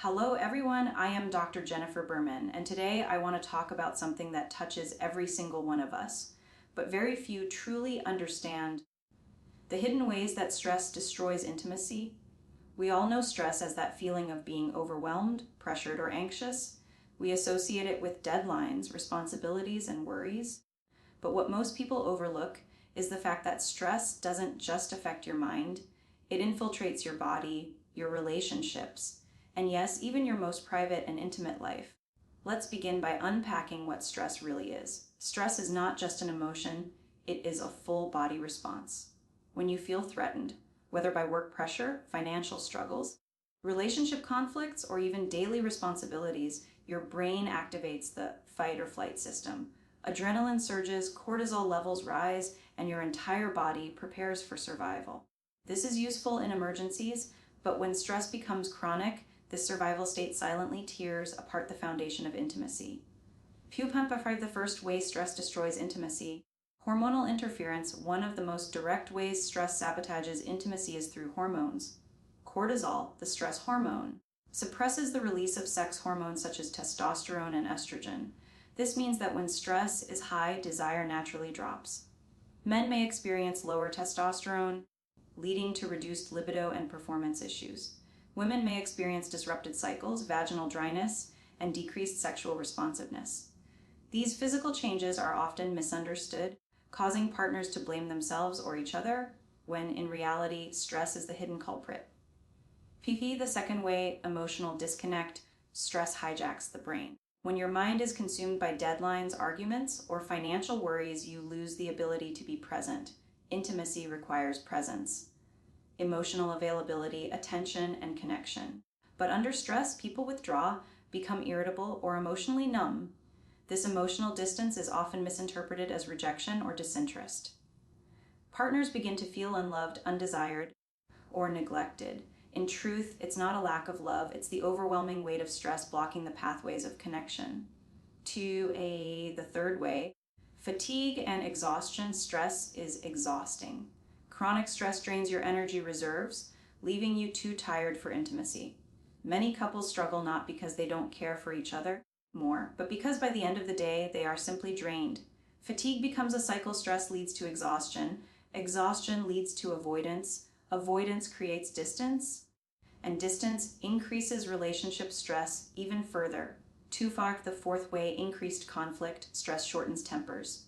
Hello everyone, I am Dr. Jennifer Berman, and today I want to talk about something that touches every single one of us, but very few truly understand the hidden ways that stress destroys intimacy. We all know stress as that feeling of being overwhelmed, pressured, or anxious. We associate it with deadlines, responsibilities, and worries. But what most people overlook is the fact that stress doesn't just affect your mind, it infiltrates your body, your relationships, and yes, even your most private and intimate life. Let's begin by unpacking what stress really is. Stress is not just an emotion, it is a full body response. When you feel threatened, whether by work pressure, financial struggles, relationship conflicts, or even daily responsibilities, your brain activates the fight or flight system. Adrenaline surges, cortisol levels rise, and your entire body prepares for survival. This is useful in emergencies, but when stress becomes chronic, this survival state silently tears apart the foundation of intimacy. Few amplify the first way stress destroys intimacy. Hormonal interference, one of the most direct ways stress sabotages intimacy, is through hormones. Cortisol, the stress hormone, suppresses the release of sex hormones such as testosterone and estrogen. This means that when stress is high, desire naturally drops. Men may experience lower testosterone, leading to reduced libido and performance issues. Women may experience disrupted cycles, vaginal dryness, and decreased sexual responsiveness. These physical changes are often misunderstood, causing partners to blame themselves or each other, when in reality, stress is the hidden culprit. PP, the second way, emotional disconnect. Stress hijacks the brain. When your mind is consumed by deadlines, arguments, or financial worries, you lose the ability to be present. Intimacy requires presence, emotional availability, attention, and connection. But under stress, people withdraw, become irritable, or emotionally numb. This emotional distance is often misinterpreted as rejection or disinterest. Partners begin to feel unloved, undesired, or neglected. In truth, it's not a lack of love, it's the overwhelming weight of stress blocking the pathways of connection. The third way, fatigue and exhaustion. Stress is exhausting. Chronic stress drains your energy reserves, leaving you too tired for intimacy. Many couples struggle not because they don't care for each other more, but because by the end of the day, they are simply drained. Fatigue becomes a cycle. Stress leads to exhaustion. Exhaustion leads to avoidance. Avoidance creates distance, and distance increases relationship stress even further. The fourth way, increased conflict. Stress shortens tempers.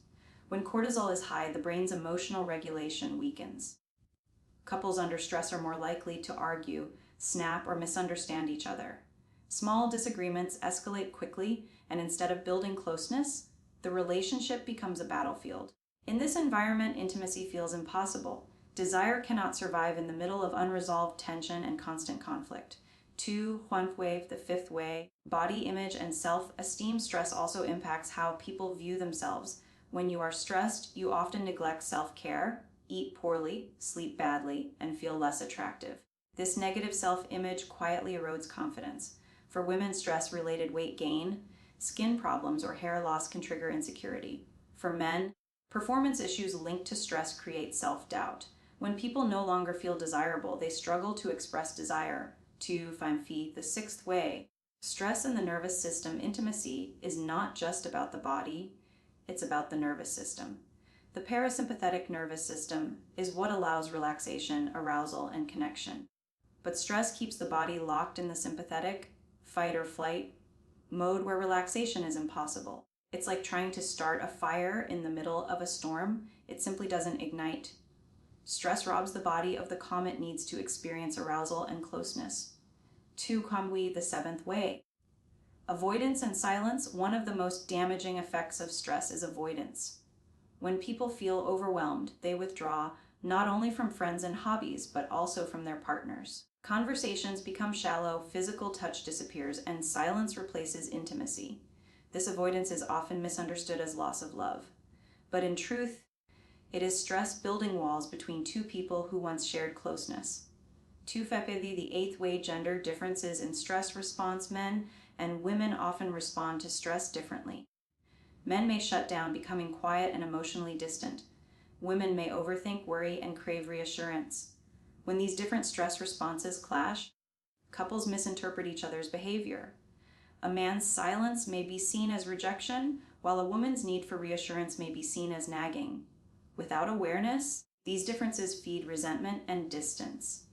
When cortisol is high, the brain's emotional regulation weakens. Couples under stress are more likely to argue, snap, or misunderstand each other. Small disagreements escalate quickly, and instead of building closeness, the relationship becomes a battlefield. In this environment, intimacy feels impossible. Desire cannot survive in the middle of unresolved tension and constant conflict. The fifth way, body image and self-esteem. Stress also impacts how people view themselves. When you are stressed, you often neglect self-care, eat poorly, sleep badly, and feel less attractive. This negative self-image quietly erodes confidence. For women, stress-related weight gain, skin problems, or hair loss can trigger insecurity. For men, performance issues linked to stress create self-doubt. When people no longer feel desirable, they struggle to express desire. The sixth way, stress in the nervous system. Intimacy is not just about the body, it's about the nervous system. The parasympathetic nervous system is what allows relaxation, arousal, and connection. But stress keeps the body locked in the sympathetic, fight or flight mode, where relaxation is impossible. It's like trying to start a fire in the middle of a storm. It simply doesn't ignite. Stress robs the body of the calm it needs to experience arousal and closeness. The seventh way, avoidance and silence. One of the most damaging effects of stress is avoidance. When people feel overwhelmed, they withdraw, not only from friends and hobbies, but also from their partners. Conversations become shallow, physical touch disappears, and silence replaces intimacy. This avoidance is often misunderstood as loss of love. But in truth, it is stress building walls between two people who once shared closeness. The eighth way, gender differences in stress response. Men and women often respond to stress differently. Men may shut down, becoming quiet and emotionally distant. Women may overthink, worry, and crave reassurance. When these different stress responses clash, Couples misinterpret each other's behavior. A man's silence may be seen as rejection, while a woman's need for reassurance may be seen as nagging. Without awareness, these differences feed resentment and distance.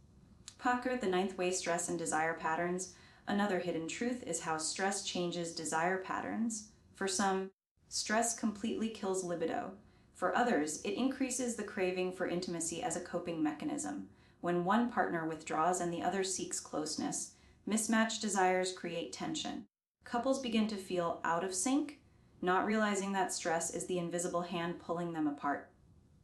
Parker, the ninth way, stress and desire patterns. Another hidden truth is how stress changes desire patterns. For some, stress completely kills libido. For others, it increases the craving for intimacy as a coping mechanism. When one partner withdraws and the other seeks closeness, mismatched desires create tension. Couples begin to feel out of sync, not realizing that stress is the invisible hand pulling them apart.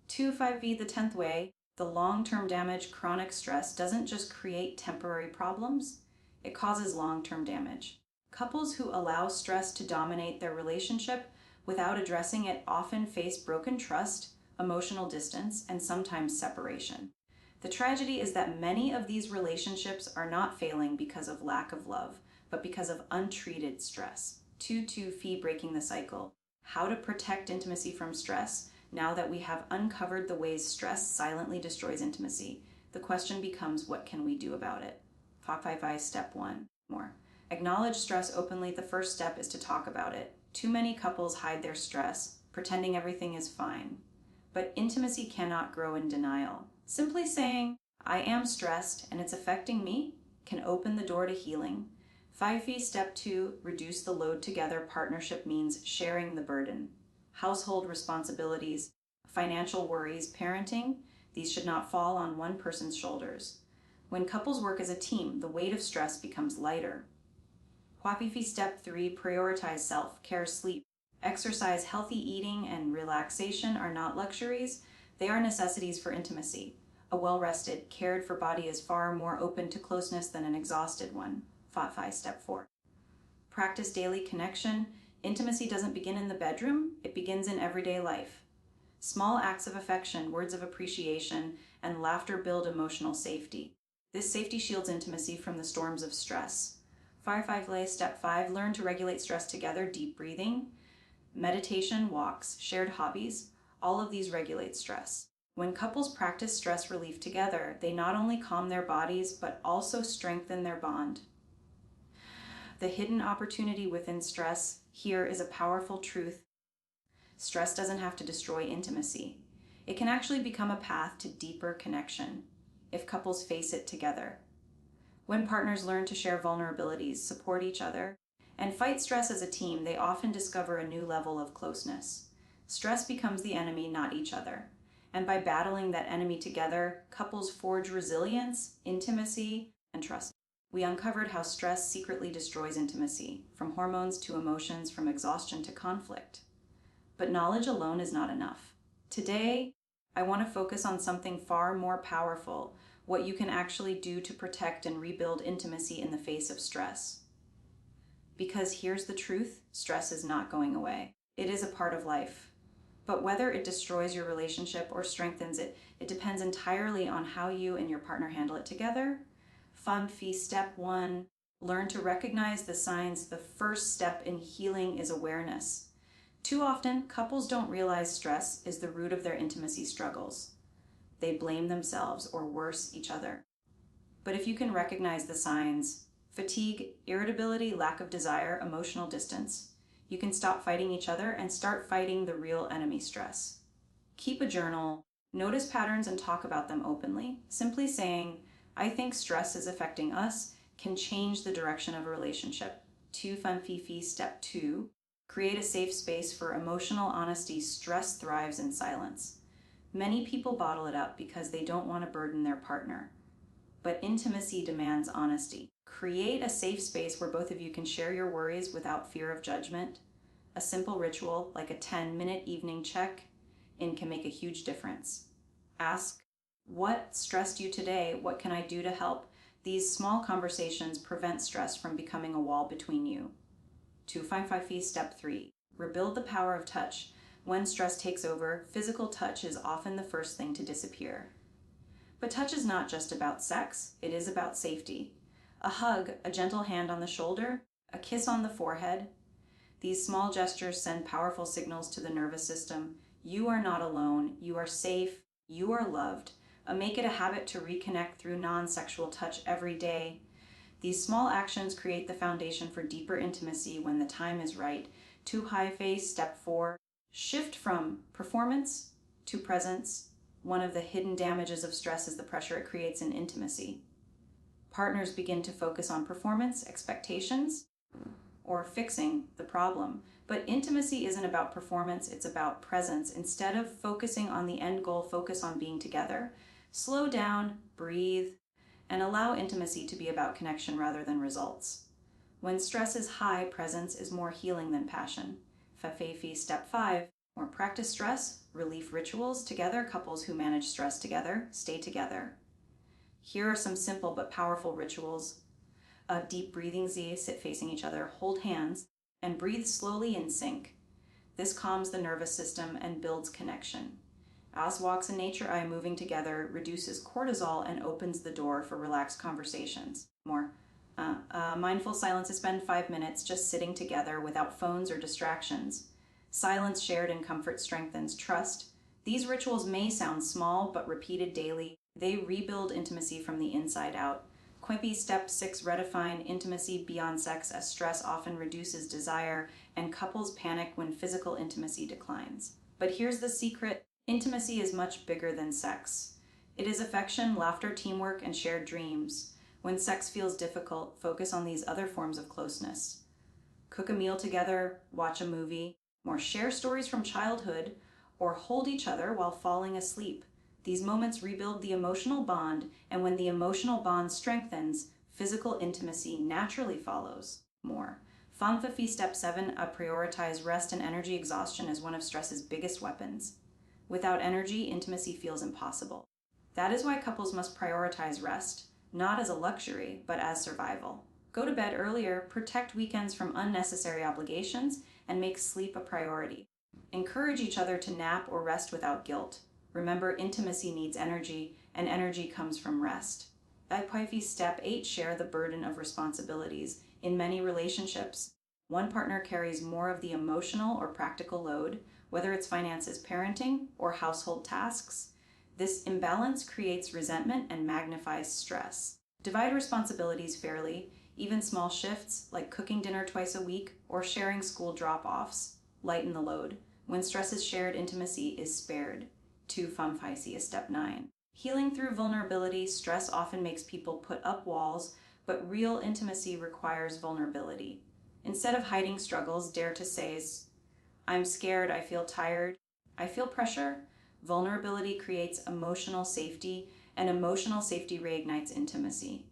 5V, the 10th way, the long-term damage. Chronic stress doesn't just create temporary problems, it causes long-term damage. Couples who allow stress to dominate their relationship without addressing it often face broken trust, emotional distance, and sometimes separation. The tragedy is that many of these relationships are not failing because of lack of love, but because of untreated stress. 2-2, breaking the cycle. How to protect intimacy from stress. Now that we have uncovered the ways stress silently destroys intimacy, the question becomes, what can we do about it? 5 step 1. More. Acknowledge stress openly. The first step is to talk about it. Too many couples hide their stress, pretending everything is fine. But intimacy cannot grow in denial. Simply saying, I am stressed and it's affecting me, can open the door to healing. 5V step 2, reduce the load together. Partnership means sharing the burden. Household responsibilities, financial worries, parenting, these should not fall on one person's shoulders. When couples work as a team, the weight of stress becomes lighter. Wapifi step 3, prioritize self-care, sleep. Exercise, healthy eating, and relaxation are not luxuries, they are necessities for intimacy. A well-rested, cared-for body is far more open to closeness than an exhausted one. 5 step 4. Practice daily connection. Intimacy doesn't begin in the bedroom, it begins in everyday life. Small acts of affection, words of appreciation, and laughter build emotional safety. This safety shields intimacy from the storms of stress. 5 step 5, learn to regulate stress together. Deep breathing, meditation, walks, shared hobbies, all of these regulate stress. When couples practice stress relief together, they not only calm their bodies, but also strengthen their bond. The hidden opportunity within stress here is a powerful truth. Stress doesn't have to destroy intimacy. It can actually become a path to deeper connection if couples face it together. When partners learn to share vulnerabilities, support each other, and fight stress as a team, they often discover a new level of closeness. Stress becomes the enemy, not each other. And by battling that enemy together, couples forge resilience, intimacy, and trust. We uncovered how stress secretly destroys intimacy, from hormones to emotions, from exhaustion to conflict. But knowledge alone is not enough. Today, I want to focus on something far more powerful, what you can actually do to protect and rebuild intimacy in the face of stress. Because here's the truth, stress is not going away. It is a part of life. But whether it destroys your relationship or strengthens it, it depends entirely on how you and your partner handle it together. Fun-Fee step 1, learn to recognize the signs. The first step in healing is awareness. Too often, couples don't realize stress is the root of their intimacy struggles. They blame themselves or worse, each other. But if you can recognize the signs, fatigue, irritability, lack of desire, emotional distance, you can stop fighting each other and start fighting the real enemy, stress. Keep a journal, notice patterns, and talk about them openly. Simply saying, I think stress is affecting us, can change the direction of a relationship. 2 Fun-Fee step 2, create a safe space for emotional honesty. Stress thrives in silence. Many people bottle it up because they don't want to burden their partner. But intimacy demands honesty. Create a safe space where both of you can share your worries without fear of judgment. A simple ritual like a 10-minute evening check-in can make a huge difference. Ask, what stressed you today? What can I do to help? These small conversations prevent stress from becoming a wall between you. 2 Fun-Fee step 3, rebuild the power of touch. When stress takes over, physical touch is often the first thing to disappear. But touch is not just about sex, it is about safety. A hug, a gentle hand on the shoulder, a kiss on the forehead. These small gestures send powerful signals to the nervous system. You are not alone, you are safe, you are loved. Make it a habit to reconnect through non-sexual touch every day. These small actions create the foundation for deeper intimacy when the time is right. Too high face, step 4. Shift from performance to presence. One of the hidden damages of stress is the pressure it creates in intimacy. Partners begin to focus on performance, expectations, or fixing the problem. But intimacy isn't about performance, it's about presence. Instead of focusing on the end goal, focus on being together. Slow down, breathe, and allow intimacy to be about connection rather than results. When stress is high, presence is more healing than passion. Fafefi, step 5. More practice stress, relief rituals together. Couples who manage stress together stay together. Here are some simple but powerful rituals. A deep breathing Z, sit facing each other, hold hands, and breathe slowly in sync. This calms the nervous system and builds connection. As walks in nature, eye moving together reduces cortisol and opens the door for relaxed conversations. More. Mindful silence is spend 5 minutes just sitting together without phones or distractions. Silence shared in comfort strengthens trust. These rituals may sound small, but repeated daily, they rebuild intimacy from the inside out. Quimpy step 6, redefine intimacy beyond sex, as stress often reduces desire and couples panic when physical intimacy declines. But here's the secret. Intimacy is much bigger than sex. It is affection, laughter, teamwork, and shared dreams. When sex feels difficult, focus on these other forms of closeness. Cook a meal together, watch a movie, or share stories from childhood, or hold each other while falling asleep. These moments rebuild the emotional bond, and when the emotional bond strengthens, physical intimacy naturally follows. More. Fanfafi step 7, prioritize rest and energy. Exhaustion is one of stress's biggest weapons. Without energy, intimacy feels impossible. That is why couples must prioritize rest, not as a luxury, but as survival. Go to bed earlier, protect weekends from unnecessary obligations, and make sleep a priority. Encourage each other to nap or rest without guilt. Remember, intimacy needs energy, and energy comes from rest. Paifi step 8, share the burden of responsibilities. In many relationships, one partner carries more of the emotional or practical load, whether it's finances, parenting, or household tasks. This imbalance creates resentment and magnifies stress. Divide responsibilities fairly. Even small shifts, like cooking dinner twice a week or sharing school drop-offs, lighten the load. When stress is shared, intimacy is spared. 2 Famfaisi is step 9. Healing through vulnerability. Stress often makes people put up walls, but real intimacy requires vulnerability. Instead of hiding struggles, dare to say, I'm scared, I feel tired, I feel pressure. Vulnerability creates emotional safety, and emotional safety reignites intimacy.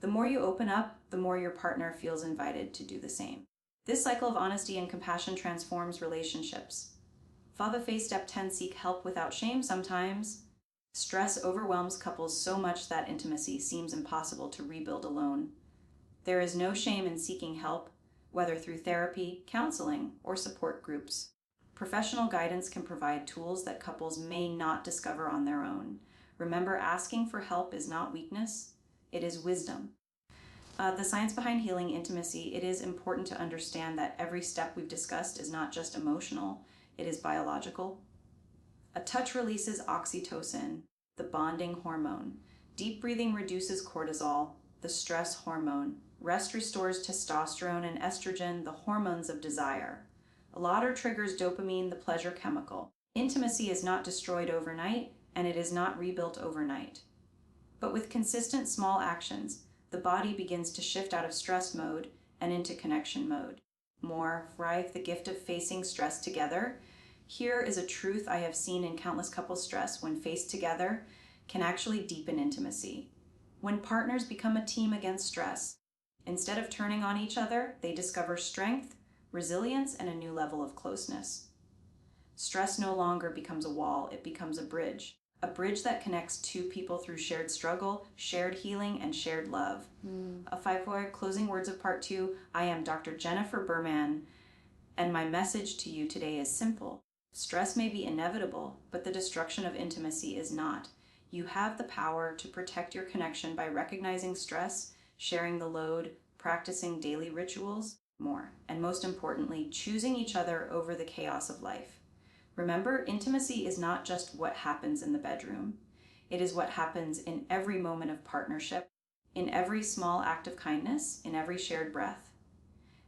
The more you open up, the more your partner feels invited to do the same. This cycle of honesty and compassion transforms relationships. Fava Face step 10, seek help without shame. Sometimes stress overwhelms couples so much that intimacy seems impossible to rebuild alone. There is no shame in seeking help, whether through therapy, counseling, or support groups. Professional guidance can provide tools that couples may not discover on their own. Remember, asking for help is not weakness, it is wisdom. The science behind healing intimacy. It is important to understand that every step we've discussed is not just emotional, it is biological. A touch releases oxytocin, the bonding hormone. Deep breathing reduces cortisol, the stress hormone. Rest restores testosterone and estrogen, the hormones of desire. Laughter triggers dopamine, the pleasure chemical. Intimacy is not destroyed overnight, and it is not rebuilt overnight. But with consistent small actions, the body begins to shift out of stress mode and into connection mode. More, thrive the gift of facing stress together. Here is a truth I have seen in countless couples. Stress, when faced together, can actually deepen intimacy. When partners become a team against stress, instead of turning on each other, they discover strength, resilience, and a new level of closeness. Stress no longer becomes a wall, it becomes a bridge that connects two people through shared struggle, shared healing, and shared love. A 5-4 closing words of part 2. I am Dr. Jennifer Berman, and my message to you today is simple. Stress may be inevitable, but the destruction of intimacy is not. You have the power to protect your connection by recognizing stress, sharing the load, practicing daily rituals, more, and most importantly, choosing each other over the chaos of life. Remember, intimacy is not just what happens in the bedroom. It is what happens in every moment of partnership, in every small act of kindness, in every shared breath.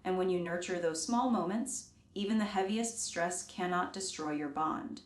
And when you nurture those small moments, even the heaviest stress cannot destroy your bond.